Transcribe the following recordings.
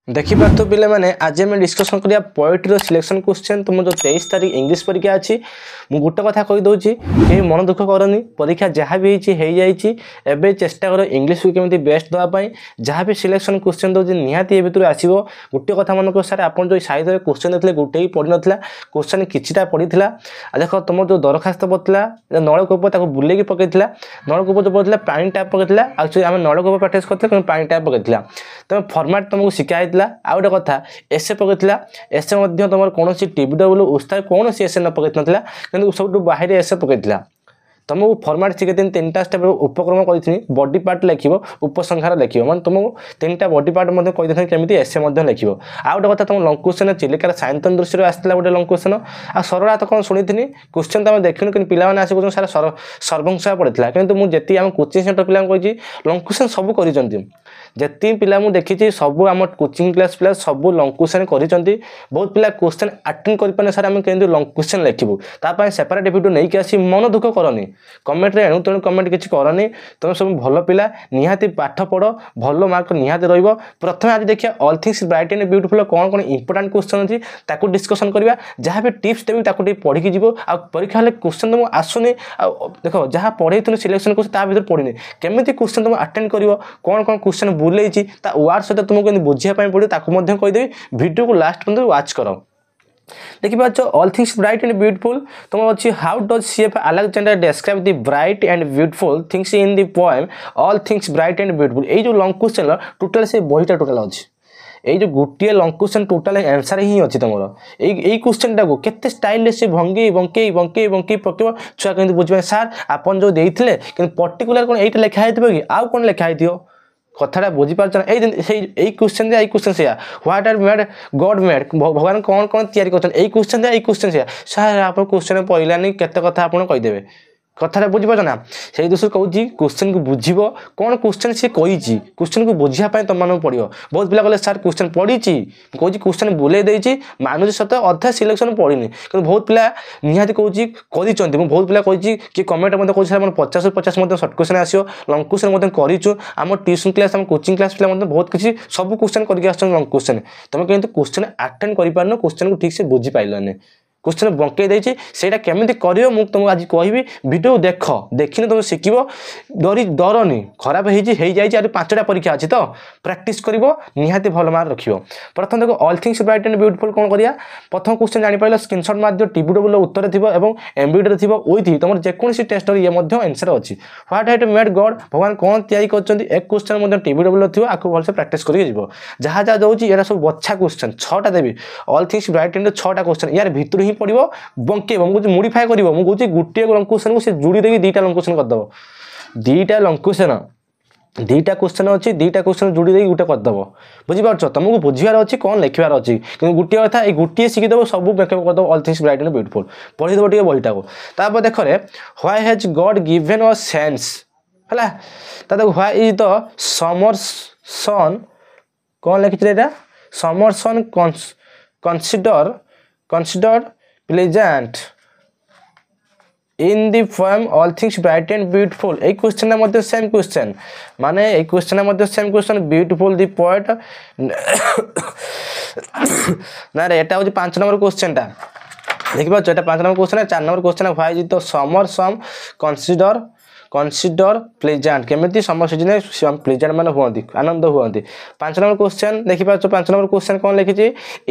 देखिए तो पिले माने आज आम डिस्कसन करिया पोएट्री सिलेक्शन क्वेश्चन तुम जो 23 तारीख इंग्लिश परीक्षा अच्छी मु गोटे कथा कही दूची कहीं मन दुख करनी परीक्षा जहाँ भी होती चेष्टा कर इंग्लिश को केमी बेस्ट देवाई जहाँ भी सिलेक्शन क्वेश्चन दूसरी निहाती भितर आसो गोटे कथा मन को सार आप जो साहित्य क्वेश्चन देते गोटे ही पढ़ी नाला क्वेश्चन किटा पड़ी देख तुम जो दरखास्त पड़ता नलकूप बुले पकई नलकूप जो पड़ता पानी टैप पकई एक्चुअली आम नलकूप प्राक्ट करते पानी टैप पकई तुम फर्माट तुमको शिखाई आउ गोटे कथा एसे पकई एसे तुम कौन टीडब्ल्यू उत्साह कौन एसे न पकई ना कि सब बाहर एसे पकई तुमको फर्माट शिखे 3टा स्टेप उपक्रम करी बॉडी पार्ट लिख उपसंहार लिख मैं तुमको 3टा बॉडी पार्ट कही केमी एसे लिख आउ गोटे कथा तुम लंग क्वेश्चन चिलिकार सायंतन दृश्य आसाला गोटे लंग क्वेश्चन आ सरला तो कौन शुणी क्वेश्चन तो देखनी कि पाने आस सार सर्वंशा पड़ता कि मुझे आम कोचिंग सेंटर पिला कही लंग क्वेश्चन सब कर जिते पिला मुझे देखी सब आम कोचिंग क्लास पिला सब लंग क्वेश्चन कर बहुत पिला क्वेश्चन अटेंड कर सार आम केमती लंग क्वेश्चन लिखू तापाई सेपरेट भिडियो नहीं कि आसी मन दुख करनी कमेंट रे एणु तेणु कमेंट किसी करनी तुम सब भल पिला निहाती पाठ पढ़ भल मार्क निहाती रहिबो प्रथम आज देखिए all things bright and beautiful कौन कौन इंपोर्टेंट क्वेश्चन अच्छी ताकू डिस्कसन करवा जहाँ भी टिप्स देवी ताकू पढ़ी जीव आ परीक्षा हेल्ले क्वेश्चन तुमको आसुनी देख जहाँ पढ़े तुम सिलेक्शन कर भर पढ़नी केमी क्वेश्चन तुम अटेंड कर कौन कौन क्वेश्चन बुले वार्ड सहित तुमको बुझापी पड़ो ताकू कहीदेवी भिडियो को लास्ट पर्यटन वाच कर देखिए all things bright and beautiful तुम अच्छी how does CF Alexander describe the bright and beautiful things in the poem all things bright and beautiful ये जो लंग क्वेश्चन टोटाल से बहीटा टोटाल अच्छी ये जो गोटे लंग क्वेश्चन टोटाल आंसर ही अच्छी तुम यही क्वेश्चन टाक केते स्टाइल से भंगी बंकई बंकई बंकई पकेब छुआ कहीं बुझे सार आपन जो देते कि पर्टिकुलर कौन ये लिखाई कि आउ कौन लिखाई कथाटा बुझीपार यही क्वेश्चन यही क्वेश्चन से what are made God made भगवान कौन कौन तैयारी कर क्वेश्चन यही क्वेश्चन से सार आप क्वेश्चन पढ़लानी केते कथा आप कहीदेवे कथाटा बुझीपार ना से दृष्टि कहूँ क्वेश्चन को बुझ कौन क्वेश्चन सी कही क्वेश्चन को बुझापी तुम मानक पड़ो बहुत पिला कहले सार क्वेश्चन पढ़ी कहूँ क्वेश्चन बुले देती मानुष सत अधा सिलेक्शन पढ़ी कि बहुत पिला निहाती कहूँ कर बहुत पिला कही कि कमेंट कह सर 50-50 सर्ट क्वेश्चन आसो लंग क्वेश्चन करूँ आम ट्यूशन क्लास आम कोचिंग क्लास पिला बहुत किसी सब क्वेश्चन करके आस लंग क्वेश्चन तुम कहीं क्वेश्चन अटेंड कर क्वेश्चन को ठीक से बुझी पाइलनि क्वेश्चन बंकई देती से केमी कर तुमको आज कहि वीडियो देख देखने तुम शिख डरनी खराब हो जाए 5टा परीक्षा अच्छी तो प्रैक्टिस कर निहाती भल मार्क रख प्रथम देखो all things bright and beautiful कौन करिया प्रथम क्वेश्चन जापर स्क्रीनशॉट मार दियो टीडब्ल्यू उत्तर थी एमबीडी थी विथ तुम जेकोसी टेस्ट ये आंसर अच्छी व्हाट हैड मेड गॉड भगवान कौन तैयारी कर एक क्वेश्चन टीडब्ल्यू थी आपको भलसे प्रैक्टिस करके जहाँ जहाँ दूसरी यहाँ सब बछा क्वेश्चन 6टा देवी ऑल थिंग्स ब्राइट एंड 6टा क्वेश्चन यार भितर ही पड़ो बंकेब मुझे मुड़िफाए कर गोटे लंग क्वेश्चन को जोड़ी देगी 2टा लंग क्वेश्चन करदेव 2टा लंग क्वेश्चन 2टा क्वेश्चन अच्छी 2टा क्वेश्चन जोड़ी देगी गोटे करदेव बुझीपार तुमको बुझार अच्छी कौन लिखार अच्छी कि गोटे कथा ये गोटे शिखिदेव सब मेकअप करदेव all things bright and beautiful पढ़ीदेव टे बहीटा को तापर देख why has God given a sense है देखो why is the summer sun कौन लिखी summer sun consider pleasant in the poem all things bright and beautiful एक क्वेश्चन मध्य सेम क्वेश्चन माने एक question Madhya same question beautiful the poet ना रे एटा हो 5 नंबर क्वेश्चन टा देखि पाछो एटा 5 number question 4 number question why is the summer some consider pleasant केमिति समर सीजन प्लेजेंट मान हुआ आनंद हुआ 5 नंबर क्वेश्चन देखि पाछो 5 नंबर क्वेश्चन कौन लिखी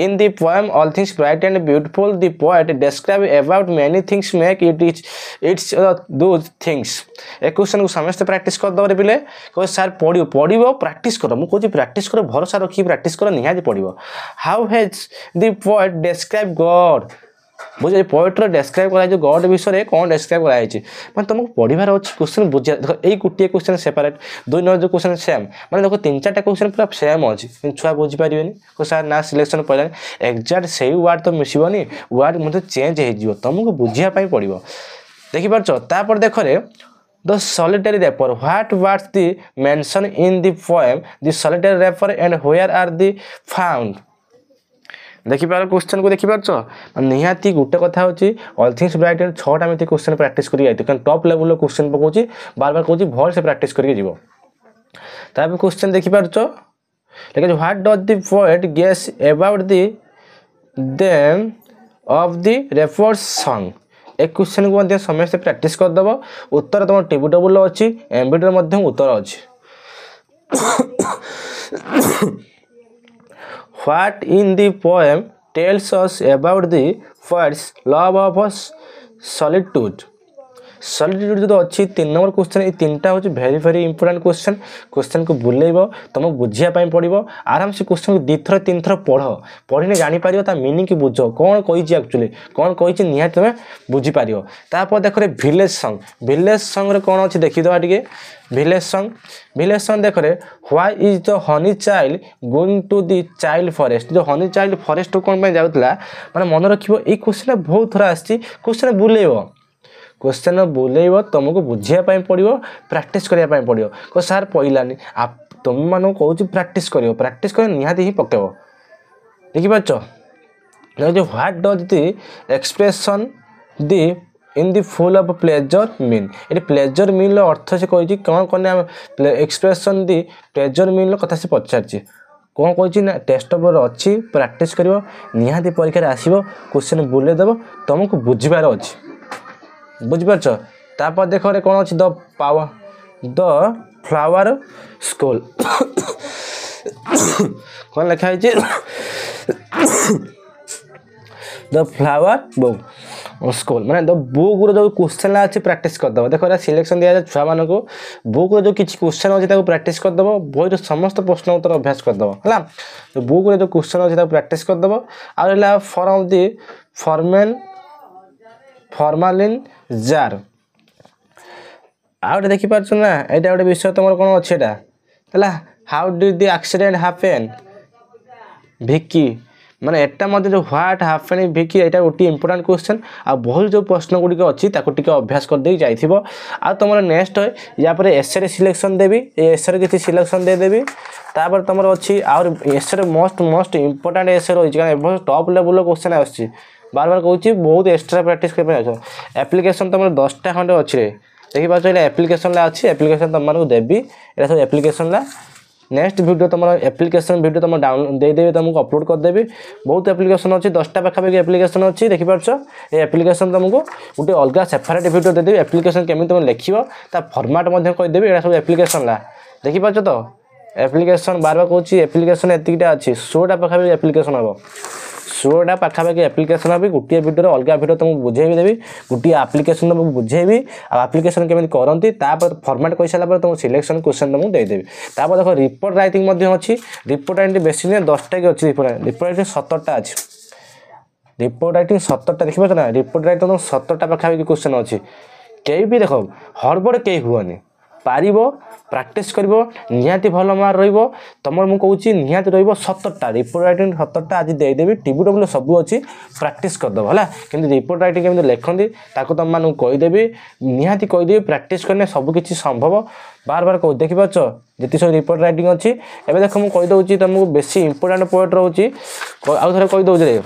इन the poem all things bright and beautiful the poet describe about many things make it's those things A question को समस्त प्रैक्टिस कर दो रे पिले कह सर पढ़ो प्रैक्टिस कर मु कहूँ प्रैक्टिस कर भरोसा रखी प्रैक्टिस कर निहाती पढ़ो how has the poet describe God बुझे पोएट्री डिस्क्राइब कर गॉड विषय कौन डिस्क्राइब कराई मैं तुमको पढ़ार अच्छी क्वेश्चन बुझा देख यही गोटे क्वेश्चन सेपरेट 2 नंबर जो क्वेश्चन सेम मैंने देखो 3-4टा क्वेश्चन पूरा सेम अच्छी छुआ बुझीपारे को सार ना सिलेक्शन पड़े एक्जाक्ट से वार्ड तो मिसबनी वार्ड मतलब चेंज हो तुमको बुझापी पड़ो देखिपार देख the solitary reaper what what's the mention in the poem the solitary reaper and where are the found देखिपार क्वेश्चन को देखिपार निहाती गोटे कथा होची ऑल थिंग्स ब्राइट एंड 6टा में क्वेश्चन प्रैक्टिस करी आइतो कारण टॉप लेवल क्वेश्चन पकाउची बार बार कहूची भल से प्रैक्टिस करके जीवो तापर क्वेश्चन देखिपार लेकिन what does the poet guess about the theme of the reaper's song एक क्वेश्चन को मध्य समस्त प्रैक्टिस करदेव उत्तर तुम टीवी टेबुल अच्छी एमबीडी मध्य उत्तर अच्छी what in the poem tells us about the poets love of solitude solitude जो अच्छी 3 नंबर क्वेश्चन ये 3टा हूँ भेरी भेरी इंपोर्टेंट क्वेश्चन को बुलेब तुमको बुझापी पड़ो आराम से क्वेश्चन को 2 थर 3 थर पढ़ने जापर ता मीनिंग की बुझ कौन कही एक्चुअली कौन कही निहाती तुम बुझीपार तापर देख भिलेज सॉन्ग कौन अच्छे देखीदा टे भिलेज सॉन्ग देख why is the honey child going to the child forest जो हनी चाइल्ड फॉरेस्ट कौन जाऊला मैंने मन रखियो ये क्वेश्चन बहुत थर आसी क्वेश्चन बुलेब तुमको बुझापी पड़ो प्रैक्टिस करने पड़ो को सार पड़ानी तुम मान कौच प्रैक्टिस कर निहाती ही पकेब देखिपार जो what does the expression the in the full of pleasure mean ये प्लेजर मीन अर्थ से कही कौन कौन एक्सप्रेशन द प्लेजर मीन कथा से पचार कौन कही ना टेस्ट पेपर अच्छी प्रैक्टिस कर निहाती परीक्षा आसो क्वेश्चन बुलेदेव तुमको बुझार अच्छी बुझिपार तापर देख कौन अच्छी द फ्लावर स्कूल कौन लिखाई द फ्लावर बुक स्कूल माने द बुक जो क्वेश्चन अच्छे प्रैक्टिस करदेव देख सिलेक्शन दिया छुआ मान को बुक जो किसी क्वेश्चन अच्छे प्रैक्टिस करदेव बही समस्त प्रश्न उत्तर अभ्यास करदेव है बुक जो क्वेश्चन अच्छे प्रैक्टिस करदेव आ फॉर्म द फॉर्मालिन जार आउटे देखिपार ना यहाँ गोटे विषय तुम कौन अच्छे है how did the accident happen भिकी माने एटा मध्य जो व्हाट हैपेन भिकी यहाँ गोटे इंपोर्टेंट क्वेश्चन आ बहुत जो प्रश्न गुड़िक अच्छी अभ्यास करदे जाइथिबो आ तुम नेक्स्ट या पर एसए सिलेक्शन देवी एसए किसी सिलेक्शन देदेवी तापर तुम अच्छी आउर एसए मोस्ट इंपोर्टेंट एसए रही कारण टॉप लेवल क्वेश्चन आसी बार बार कहूँ बहुत एक्सट्रा प्रैक्टिस कर एप्लिकेशन तुम 10टा खंडे अच्छे देखिए एप्लिकेशन अच्छी एप्लिकेशन तुमको देवी ये सब एप्लिकेशन नेक्स्ट वीडियो तुम एप्लिकेशन वीडियो तुम डाउनलोड देदेवी तुमको अपलोड करदेवी बहुत एप्लिकेशन अच्छी 10टा पाखापाखि एप्लिकेशन अच्छी देखिपार ये एप्लिकेशन तुमको गोटे अलग सेपरेट वीडियो देदेवी एप्लिकेशन केमी तुम लिख फॉर्मेट कहीदेवी ये सब एप्लिकेशन देखिपार तो एप्लिकेशन बार बार कहूँ एप्लिकेशन एतिकटा अच्छी 16टा पाखापाखि एप्लिकेशन हम 16टा पाखापाखि एप्लिकेशन भी गोटे वीडियो अलग वीडियो तुमको बुझे देवी गोटे आप्लिकेशन तुमको बुझेबी आप्लिकेशन केमी करती फॉर्मेट कही सारापर तुमको सिलेक्शन क्वेश्चन तुमको देदेवी तापर देख रिपोर्ट राइटिंग अच्छी रिपोर्ट राइटिंग बेसी नहीं 10टा कि अच्छी रिपोर्ट राइटिंग 17टा अच्छी रिपोर्ट राइटिंग 17टा देखिए ना रिपोर्ट राइटिंग 17टा पाखापाखि क्वेश्चन अच्छी कहीं भी देख हड़बड़ कहीं हुआ पार प्रैक्टिस कर निहाती भल मार्क रुम मुझे कहूँ निहाती रो17टा रिपोर्ट राइटिंग 17टा आज देदेवी टीवी टेबुल सब अच्छी प्रैक्टिस करदेव है कि रिपोर्ट राइटिंग केमी लिखती तुम मानू कहीदेवी निहाती कहीदेवी प्रैक्टिस करने सबकि संभव बार बार कह देखिपार जी सब रिपोर्ट राइटिंग अच्छी एवं देख मुझे कहीदे तुमको बेसी इंपोर्टेंट पॉइंट रोचे आउ थे कहीदे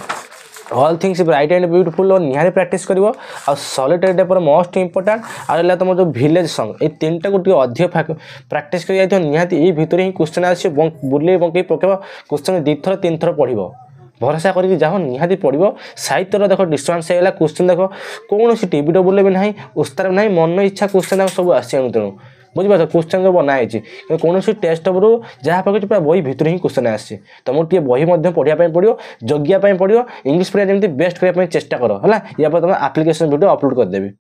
all things bright and beautiful और निहारी प्रैक्टिस कर सॉलिटेड पर मोस्ट इंपोर्टेंट आम जो विलेज सॉन्ग ये 3टा को अधिक प्रैक्टिस कर निहाती ये भितर ही क्वेश्चन आस बुले बंकई पकेब क्वेश्चन 2 थर 3 थर पढ़ भरोसा करके जाओ निहाती पढ़ो साहित्य देख डिस्टेंस होगा क्वेश्चन देख कौन सी टीवी टेबुल भी ना उस्तार ना मन इच्छा क्वेश्चन सब आसू तेणु बुझिपार क्वेश्चन जो बनाई कौन टेस्ट पेपर जहाँ पकड़ पूरा बही भितर ही क्वेश्चन आसी तुमको टे बही पढ़ाई पड़ो जगिया पड़ो इंग्लिश पढ़ा जमी बेस्ट करने चेष्टा कर है या तुम आप्लिकेशन वीडियो अपलोड करदेवी।